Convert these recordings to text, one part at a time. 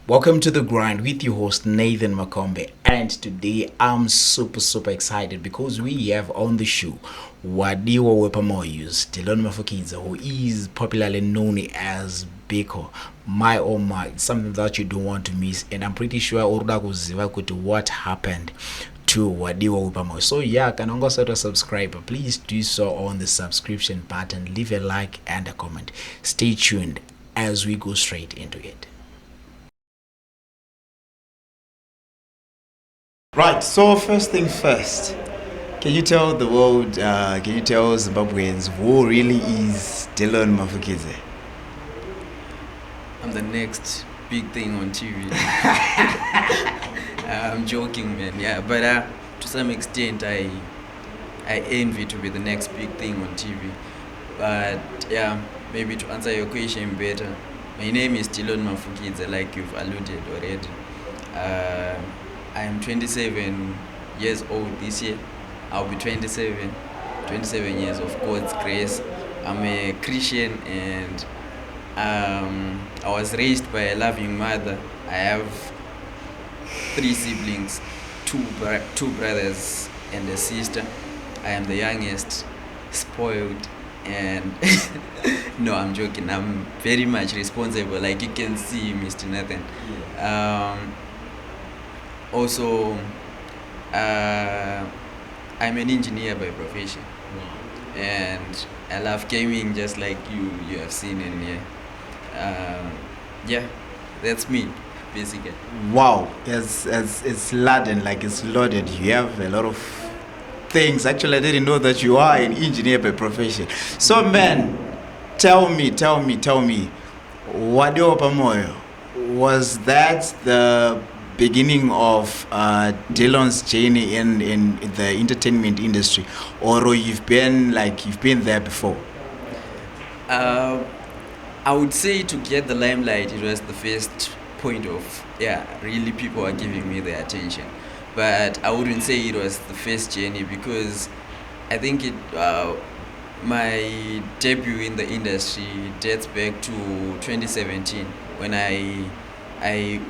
Welcome to The Grind with your host Nathan Makombe, and today I'm super excited because we have on the show Wadiwa wepamoyo, Dillon Mafukidze, who is popularly known as Biko. My oh my, it's something that you don't want to miss, and I'm pretty sure uruda kuziva kuti what happened to Wadiwa wepamoyo. So yeah, can also to subscribe. Please do so on the subscription button. Leave a like and a comment. Stay tuned as we go straight into it. Right, so first thing first, can you tell the world, can you tell Zimbabweans who really is Dillon Mafukidze? I'm the next big thing on TV. I'm joking, man. Yeah, but to some extent, I envy to be the next big thing on TV. But yeah, maybe to answer your question better, my name is Dillon Mafukidze, like you've alluded already. I'm 27 years old this year. I'll be 27 years of God's grace. I'm a Christian, and I was raised by a loving mother. I have 3 siblings, two brothers and a sister. I am the youngest, spoiled, and no, I'm joking. I'm very much responsible, like you can see, Mr. Nathan. Also, I'm an engineer by profession. Wow. And I love gaming just like you have seen in here. Yeah, that's me, basically. Wow, it's laden, like it's loaded. You have a lot of things. Actually, I didn't know that you are an engineer by profession. So man, tell me, Wadiwa wepamoyo, was that the beginning of Dillon's journey in the entertainment industry, or you've been there before? I would say to get the limelight, it was the first point of really people are giving me their attention. But I wouldn't say it was the first journey, because I think my debut in the industry dates back to 2017 when I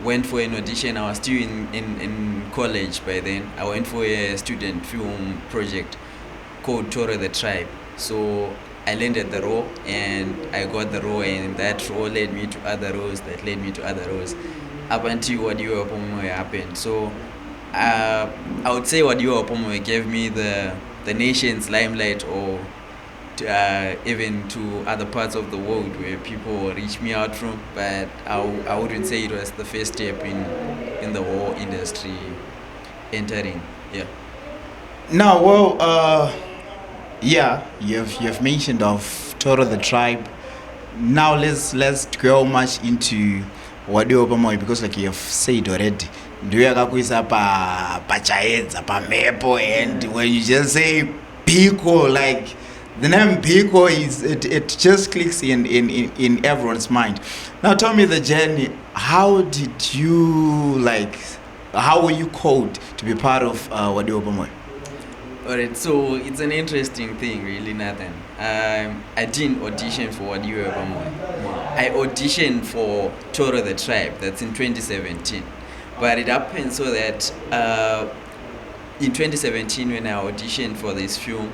went for an audition. I was still in college by then. I went for a student film project called Toro the Tribe. So I landed the role and I got the role, and that role led me to other roles that led me to other roles up until Wadiwa wepamoyo happened. So I would say Wadiwa wepamoyo gave me the nation's limelight, or even to other parts of the world where people reach me out from. But I wouldn't say it was the first step in the whole industry entering. Yeah. Now, well, yeah, you've mentioned of Toro the Tribe. Now let's go much into Wadiwa wepamoyo, because like you've said already, ndiyo yakakuisa pachaedza pamepo, and when you just say Biko, like the name Biko it just clicks in everyone's mind. Now tell me the journey. How were you called to be part of Wadiwa wepamoyo? Alright, so it's an interesting thing, really, Nathan. I didn't audition for Wadiwa wepamoyo. Wow. I auditioned for Toro the Tribe. That's in 2017. But it happened so that in 2017, when I auditioned for this film,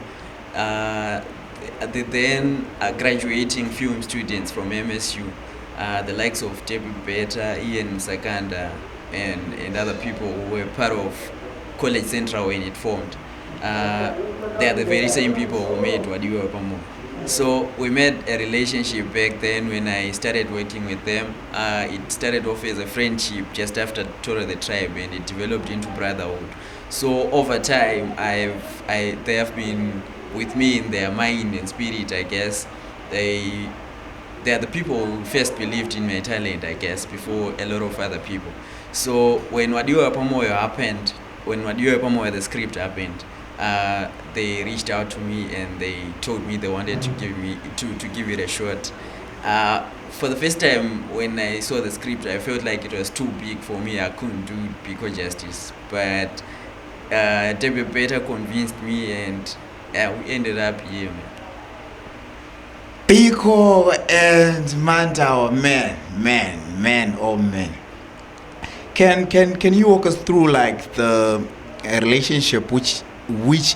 the then graduating film students from MSU, the likes of Debbie Beta, Ian Sakanda, and other people who were part of College Central when it formed, they are the very same people who made Wadiwa wepamoyo. So we made a relationship back then when I started working with them. It started off as a friendship just after Toro the Tribe, and it developed into brotherhood. So over time, they have been with me in their mind and spirit, I guess. They are the people who first believed in my talent, I guess, before a lot of other people. So when Wadiwa wepamoyo happened, when Wadiwa wepamoyo the script happened, they reached out to me and they told me they wanted to give it a shot. For the first time when I saw the script, I felt like it was too big for me. I couldn't do Biko justice. But Debbie Beta convinced me, and we ended up here. Biko and Mandawa, man, oh man. Can you walk us through like the relationship which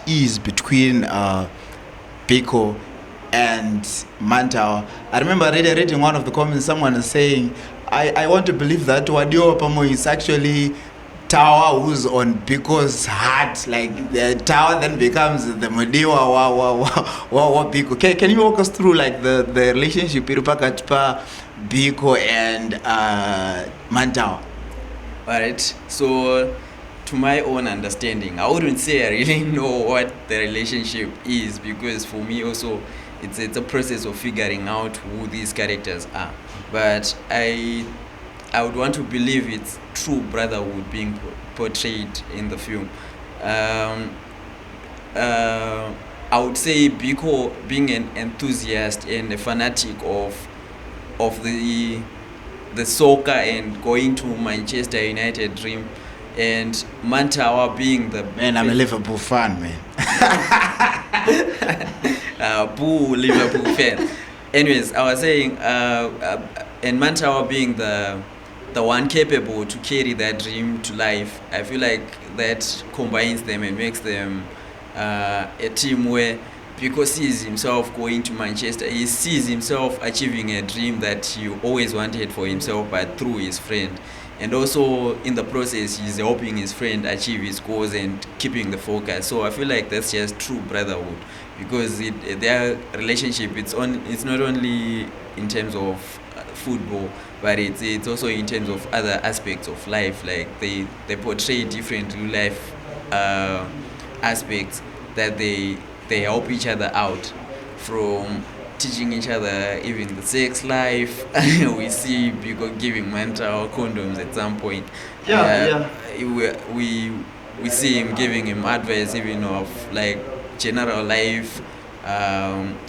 is between Biko and Mantawa? I remember reading one of the comments. Someone is saying, I want to believe that Wadiwa wepamoyo is actually Tawa who's on Biko's heart. Like the Tawa then becomes the Madiwa wa Biko. Can you walk us through like the relationship Irupakatpa Biko and Mantawa? Alright, so to my own understanding, I wouldn't say I really know what the relationship is, because for me also it's a process of figuring out who these characters are. But I would want to believe it's true brotherhood being portrayed in the film. I would say Biko being an enthusiast and a fanatic of the soccer and going to Manchester United dream, and Mantawa being the Man, I'm a Liverpool fan, man. boo Liverpool fan. Anyways, I was saying, and Mantawa being the one capable to carry that dream to life. I feel like that combines them and makes them a team where Biko sees himself going to Manchester. He sees himself achieving a dream that he always wanted for himself, but through his friend. And also in the process, he's helping his friend achieve his goals and keeping the focus. So I feel like that's just true brotherhood, because their relationship, it's not only in terms of football, but it's also in terms of other aspects of life. Like they portray different real life aspects that they help each other out, from teaching each other even the sex life. We see people giving mental condoms at some point. We see him giving him advice even of like general life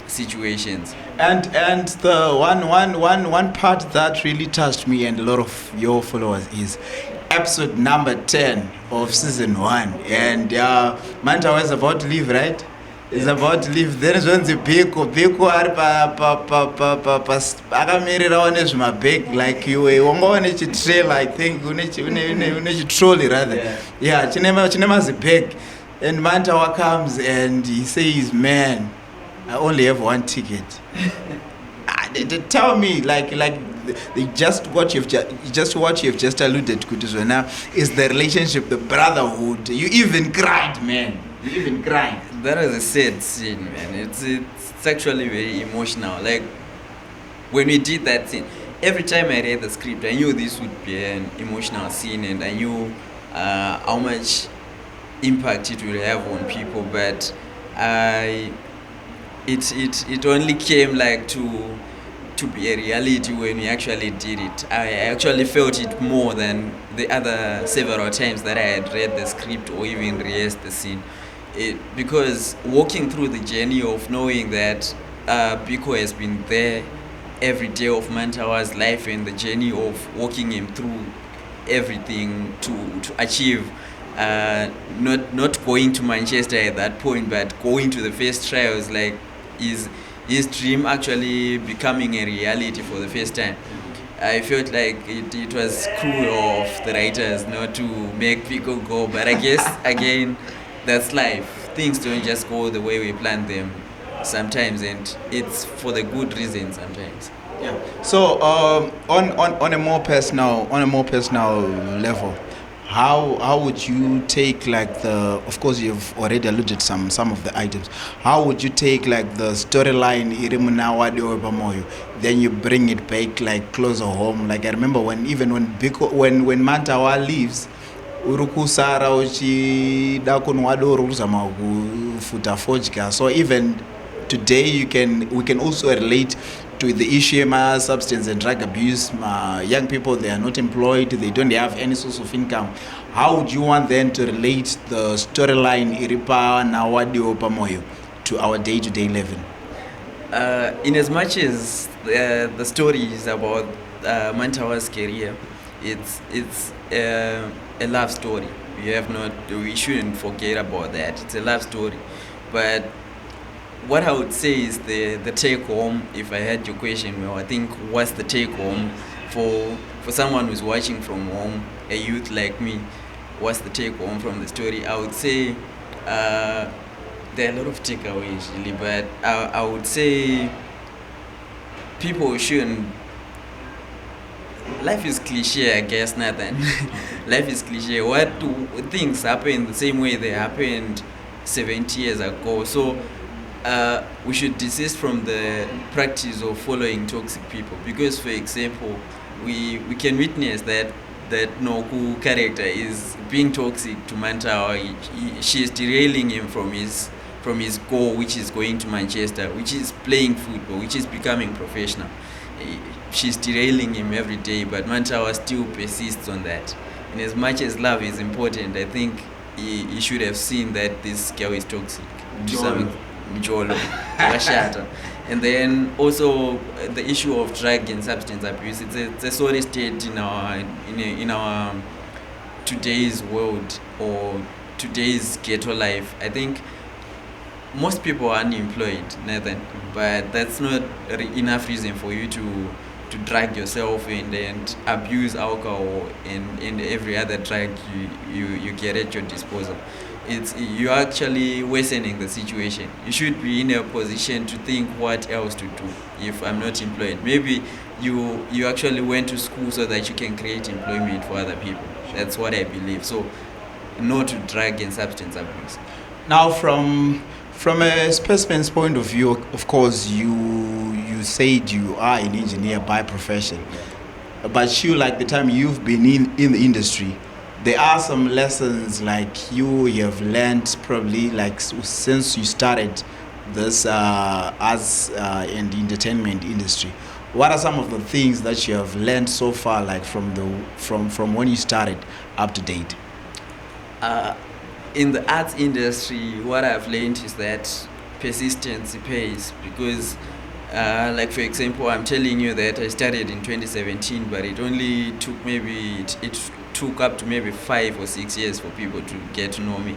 situations. And the one part that really touched me and a lot of your followers is episode number 10 of season 1. And Mantawa is about to leave, right? Is about to leave. Then is when the Biko ari akamirira one zvimabhegi, like iwe wanga one chitrailer, I think une chitrolley rather. Yeah, chine mazibhegi. And Mantawa comes and he says, man, I only have one ticket. They tell me like just what you've just alluded to now is the relationship, the brotherhood. You even cried, man. You even cried. That was a sad scene, man. It's actually very emotional. Like when we did that scene, every time I read the script, I knew this would be an emotional scene, and I knew how much impact it will have on people. But it only came like to be a reality when we actually did it. I actually felt it more than the other several times that I had read the script or even rehearsed the scene. Because walking through the journey of knowing that Biko has been there every day of Mantawa's life, and the journey of walking him through everything to achieve not going to Manchester at that point, but going to the first trials, like his dream actually becoming a reality for the first time. I felt like it was cruel of the writers not to make Biko go, but I guess again, that's life. Things don't just go the way we plan them sometimes, and it's for the good reason sometimes. Yeah. So on a more personal level, how would you take like of course you've already alluded some of the items. How would you take like the storyline Wadiwa wepamoyo, then you bring it back like closer home? Like I remember when Biko, when Mantawa leaves, urukusara uchida kunwadoro kuzama kufuta fojka. So even today we can also relate to the issue of substance and drug abuse. Young people, they are not employed, they don't have any source of income. How would you want them to relate the storyline Iripa na Wadiwa wepamoyo to our day-to-day living? In as much as the story is about Mantawa's career, it's a love story. We shouldn't forget about that. It's a love story. But what I would say is the take home, if I had your question, well, I think what's the take home for for someone who's watching from home, a youth like me, what's the take home from the story? I would say there are a lot of takeaways really, but I would say people shouldn't. Life is cliche, I guess, Nathan. Life is cliche. Things happen the same way they happened 70 years ago. So we should desist from the practice of following toxic people, because, for example, we can witness that Noku character is being toxic to Mantawa. She is derailing him from his goal, which is going to Manchester, which is playing football, which is becoming professional. She's derailing him every day, but Mantawa still persists on that. And as much as love is important, I think he should have seen that this girl is toxic. Njolo. Washata. And then also the issue of drug and substance abuse. It's a sorry state in our today's world, or today's ghetto life. I think most people are unemployed, Nathan, but that's not enough reason for you to drag yourself and abuse alcohol and every other drug you get at your disposal. You're actually worsening the situation. You should be in a position to think what else to do if I'm not employed. Maybe you actually went to school so that you can create employment for other people. That's what I believe. So no to drug and substance abuse. Now, from a specimen's point of view, of course, you said you are an engineer by profession, but you, like the time you've been in the industry, there are some lessons like you have learned probably like since you started this as in the entertainment industry. What are some of the things that you have learned so far, like from when you started up to date? In the arts industry, what I've learned is that persistence pays, because like, for example, I'm telling you that I started in 2017, but it only took it took up to maybe 5 or 6 years for people to get to know me.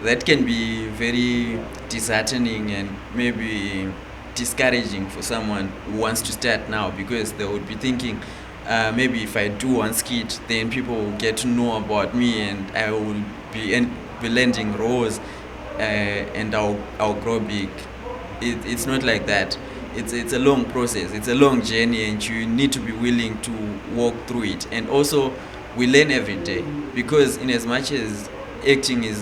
That can be very disheartening and maybe discouraging for someone who wants to start now, because they would be thinking, maybe if I do one skit, then people will get to know about me and I will be landing roles and I'll grow big. It's not like that. It's a long process. It's a long journey, and you need to be willing to walk through it. And also, we learn every day, because in as much as acting is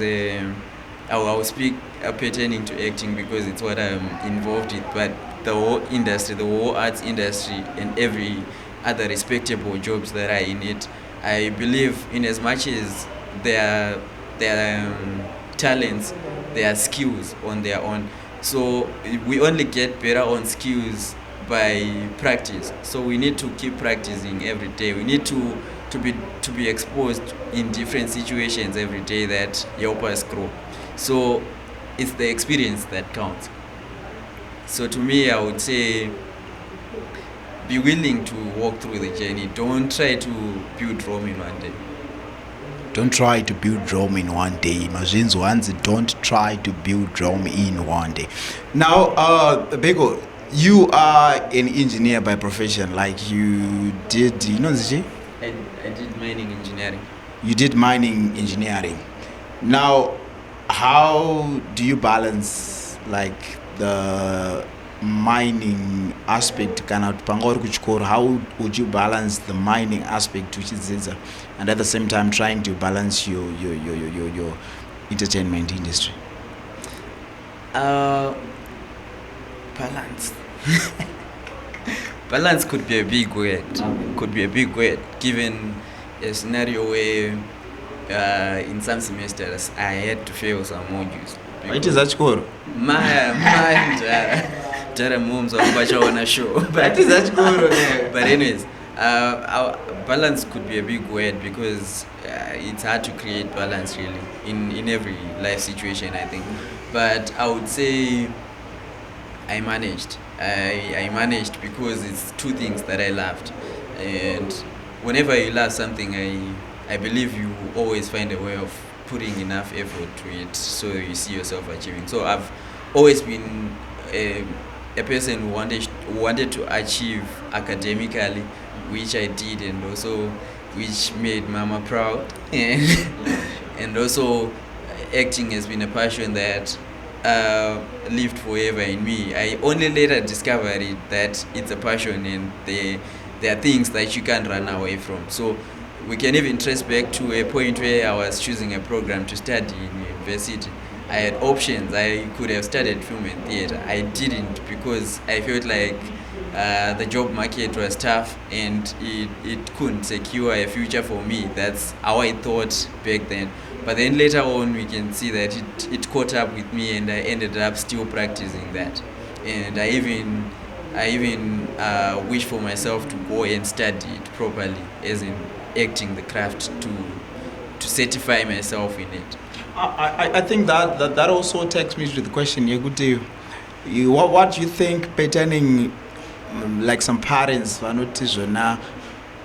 I'll speak pertaining to acting because it's what I'm involved in, but the whole industry, the whole arts industry, and every other respectable jobs that are in it, I believe in as much as their talents, their skills on their own. So we only get better on skills by practice. So we need to keep practicing every day. We need to be exposed in different situations every day that help us grow. So it's the experience that counts. So to me, I would say, be willing to walk through the journey. Don't try to build Rome in one day. Don't try to build Rome in one day. Imagine once, don't try to build Rome in one day. Now, Biko, you are an engineer by profession. Like you did, Zichi? I did mining engineering. You did mining engineering. Now, how do you balance like the mining aspect? How would you balance the mining aspect, which is and at the same time trying to balance your entertainment industry? Balance. Balance could be a big word. Given a scenario where in some semesters I had to fail some modules. It is that score. Jara moms of Bachawana show. But anyways, balance could be a big word, because it's hard to create balance really in every life situation, I think. But I would say I managed. I managed because it's two things that I loved, and whenever you love something, I believe you always find a way of putting enough effort to it so you see yourself achieving. So I've always been a person who wanted to achieve academically, which I did, and also which made Mama proud. And also acting has been a passion that lived forever in me. I only later discovered that it's a passion, and there are things that you can't run away from. So we can even trace back to a point where I was choosing a program to study in university. I had options. I could have studied film and theater. I didn't because I felt like the job market was tough and it couldn't secure a future for me. That's how I thought back then. But then later on, we can see that it caught up with me, and I ended up still practicing that. And I even wish for myself to go and study it properly, as in acting the craft, to certify myself in it. I think that also takes me to the question, Yeguti, what do you think pertaining, like some parents, I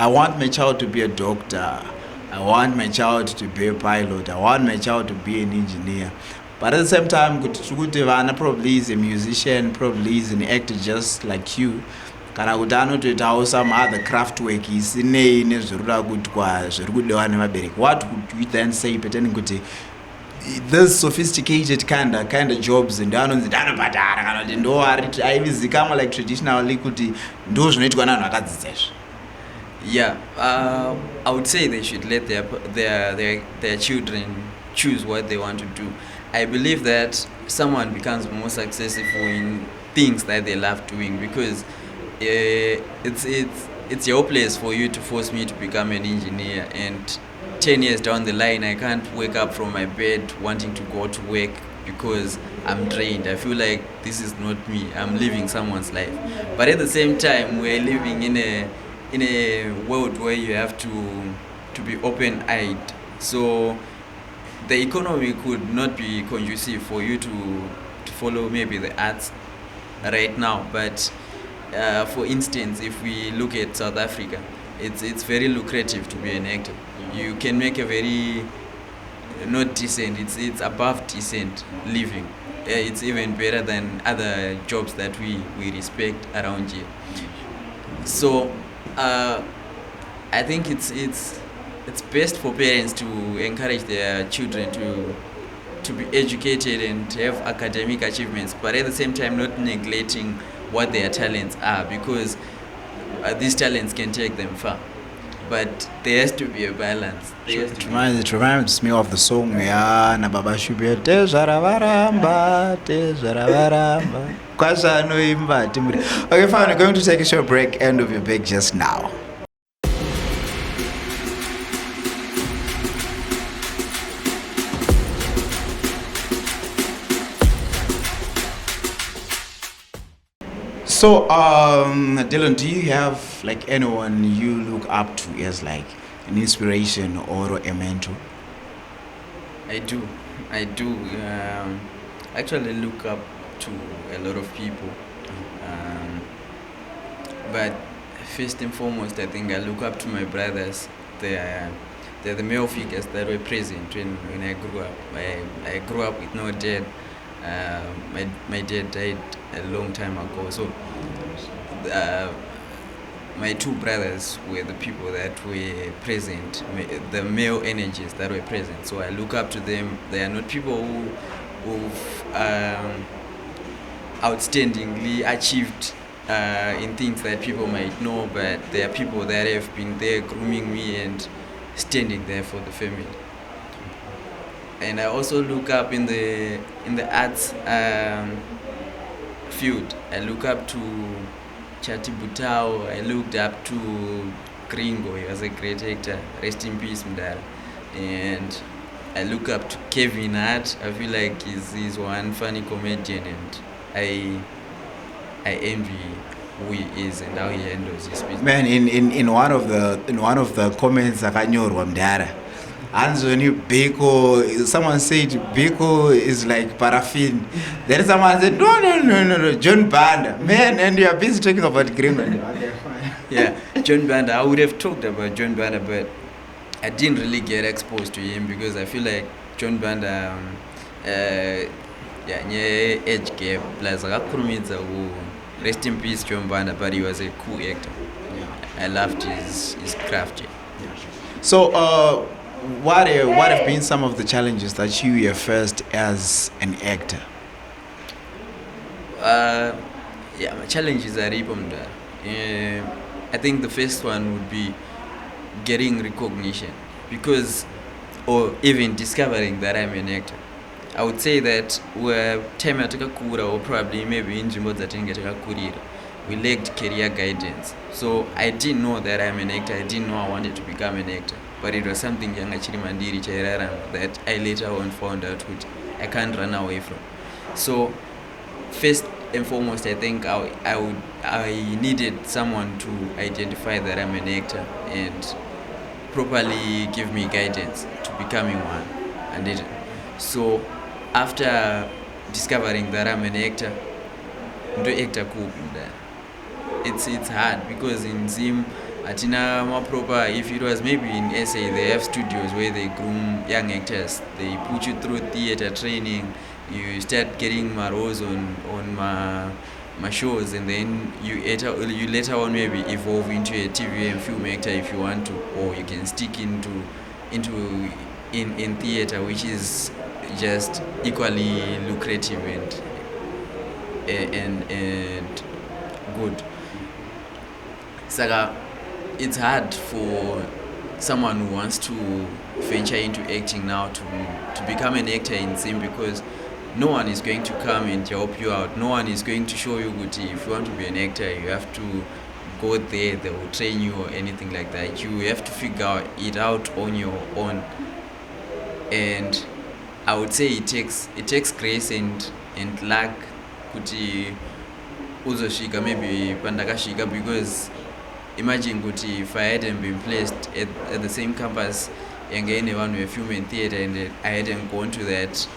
want my child to be a doctor, I want my child to be a pilot, I want my child to be an engineer. But at the same time, Vana probably is a musician, probably is an actor just like you. Kana kuti anotoitawo some other craft work isinei nezvirikuda kuitwa zvirikudiwa nemabereki. What would you then say pertaining kuti this sophisticated kind of jobs ndoanonzi ndanobhadhara kana kuti ndo aivizikamwa like traditionally kuti ndo zvinoitwa navanhu vakadzidza izvi? Yeah, I would say they should let their children choose what they want to do. I believe that someone becomes more successful in things that they love doing, because it's your place for you to force me to become an engineer, and 10 years down the line I can't wake up from my bed wanting to go to work because I'm drained. I feel like this is not me. I'm living someone's life. But at the same time, we're living in a world where you have to be open-eyed. So the economy could not be conducive for you to follow maybe the arts right now. But for instance, if we look at South Africa, it's very lucrative to be an actor. You can make a very not decent, it's above decent living. It's even better than other jobs that we respect around here. So I think it's best for parents to encourage their children to be educated and have academic achievements, but at the same time not neglecting what their talents are, because these talents can take them far. But there has to be a balance. It reminds me of the song na Baba Shubia Tezaravaramba. Okay, fine, we're going to take a short break. End of your break just now. So, Dillon, do you have like anyone you look up to as like an inspiration or a mentor? I do. Actually look up to a lot of people. But first and foremost, I think I look up to my brothers. They're the male figures that were present when I grew up. I grew up with no dad. My dad died a long time ago, so my two brothers were the people that were present, the male energies that were present. So I look up to them. They are not people who've outstandingly achieved in things that people might know, but they are people that have been there grooming me and standing there for the family. And I also look up in the arts field. I look up to Chati Butao. I looked up to Gringo. He was a great actor. Rest in peace, Mdara. And I look up to Kevin Hart. I feel like he's one funny comedian, and I envy who he is and how he handles his business. Man, in one of the comments akanyorwa Mdara, Anzoni Biko, someone said Biko is like paraffin. Then someone said, no, John Banda. Man, and you are busy talking about Greenland. Yeah, John Banda. I would have talked about John Banda, but I didn't really get exposed to him because I feel like John Banda, age gap, plus rest in peace John Banda, but he was a cool actor. I loved his craft. So, what have been some of the challenges that you faced as an actor? Yeah, my challenges are ripomda. I think the first one would be getting recognition, because, or even discovering that I'm an actor. I would say that where time yatakakura, or probably maybe in nzvimbo dzatinenge takakurira, we lacked career guidance. So I didn't know that I'm an actor. I didn't know I wanted to become an actor, but it was something yanga chiri mandiri chairarama that I later on found out which I can't run away from. So first and foremost, I think I needed someone to identify that I'm an actor and properly give me guidance to becoming one, and didn't. So after discovering that I'm an actor, it's hard, because in Zim atina proper. If it was maybe in SA, they have studios where they groom young actors. They put you through theater training. You start getting my roles on my shows, and then you later on maybe evolve into a TV and film actor if you want to, or you can stick into in theater, which is just equally lucrative and good. Saga, it's hard for someone who wants to venture into acting now to become an actor in Zim, because no one is going to come and help you out. No one is going to show you good. If you want to be an actor, you have to go there. They will train you or anything like that. You have to figure it out on your own. And I would say it takes grace and luck kuti uzoshika maybe pandakashika, because imagine kuti if I hadn't been placed at the same campus and one with film and theater, and I hadn't gone to that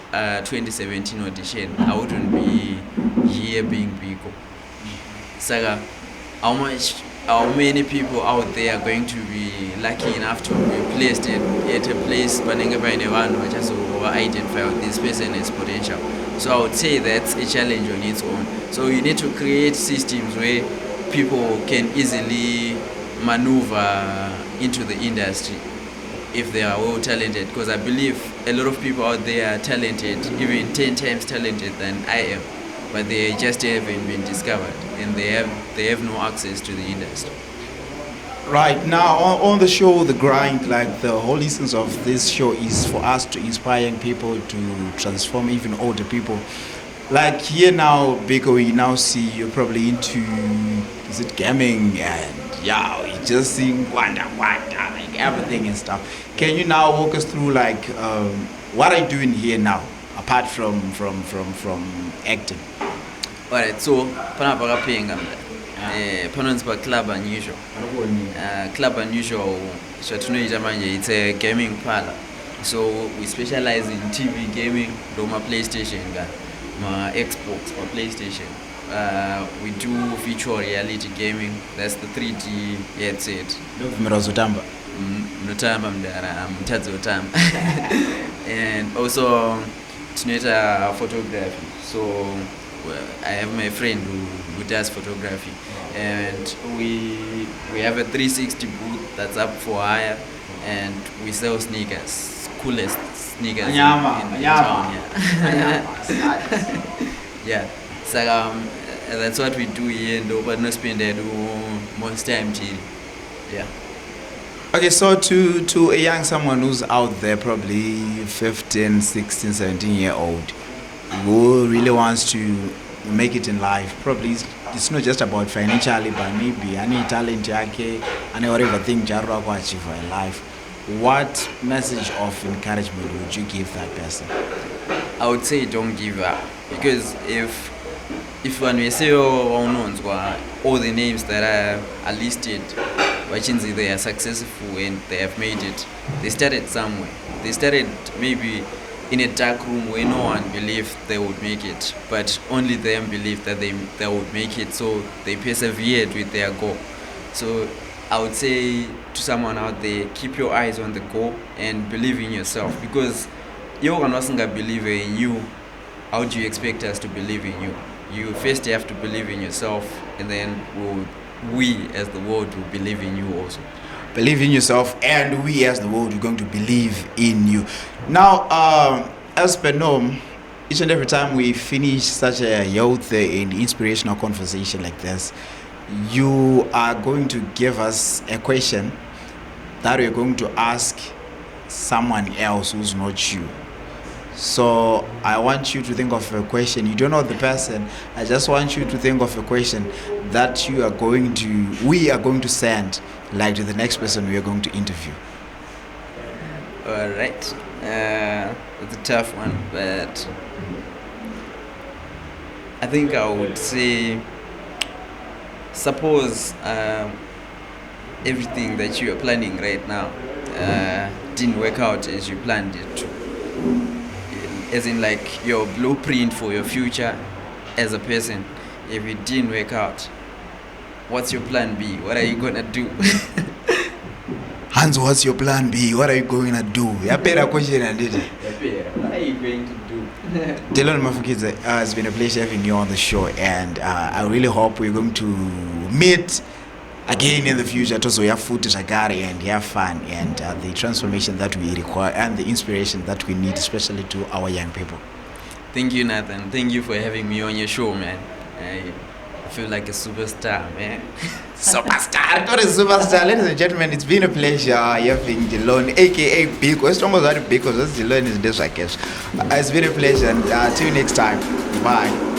2017 audition, I wouldn't be here being Biko. Saga, how many people out there are going to be lucky enough to be placed at a place banenge baine vanhu vachazo identify this person as potential? So I would say that's a challenge on its own. So you need to create systems where people can easily maneuver into the industry if they are well talented, because I believe a lot of people out there are talented, even 10 times talented than I am, but they just haven't been discovered, and they have no access to the industry. Right now on the show, The Grind, like the whole essence of this show is for us to inspire young people to transform even older people. Like here now, Biko, we now see you're probably into, is it gaming, and yeah, you just sing wanda, like everything and stuff. Can you now walk us through like what are you doing here now apart from acting? Alright, so panapa kapinga panonzi pa Club Unusual. Club Unusual zvatunoita manje, it's a gaming parlor. So we specialize in TV gaming, my PlayStation, my Xbox, my PlayStation. We do virtual reality gaming. That's the 3D headset. Notamba mdara, mtadzi otamba. And also tunaita photography. So I have my friend who does photography, and we have a 360 booth that's up for hire, and we sell sneakers, coolest sneakers in town. Yeah. So that's what we do here, but no spend there do most time chill. Yeah. Okay, so to a young someone who's out there, probably 15, 16, 17-year-old, who really wants to make it in life, probably it's not just about financially, but maybe any talent yake, any whatever thing jarwa ko achieve in life. What message of encouragement would you give that person? I would say don't give up, because if when we say all the names that are listed, they are successful and they have made it, they started somewhere. They started maybe in a dark room where no one believed they would make it, but only them believed that they would make it, so they persevered with their goal. So I would say to someone out there, keep your eyes on the goal and believe in yourself, because you cannot believe in you. How do you expect us to believe in you? You first have to believe in yourself, and then we as the world will believe in you also. Believe in yourself, and we as the world are going to believe in you. Now, as per norm, each and every time we finish such a youth and inspirational conversation like this, you are going to give us a question that we're going to ask someone else who's not you. So I want you to think of a question. You don't know the person. I just want you to think of a question that we are going to send, like, to the next person we are going to interview. All right. It's a tough one, but I think I would say, suppose everything that you are planning right now didn't work out as you planned it to. As in, like, your blueprint for your future as a person, if it didn't work out, what's your plan B? What are you gonna do? Hans, what's your plan B? What are you going to do? Yeah, better question I did. What are you going to do? Dillon Mafukidze, it's been a pleasure having you on the show, and I really hope we're going to meet again in the future to have food shagari and have fun, and the transformation that we require and the inspiration that we need, especially to our young people. Thank you, Nathan. Thank you for having me on your show, man. I feel like a superstar, man. Superstar, not a superstar. Ladies and gentlemen, it's been a pleasure having Dillon, aka Biko. It's almost like Biko, that's Dillon is this, I guess. It's been a pleasure, and till next time. Bye.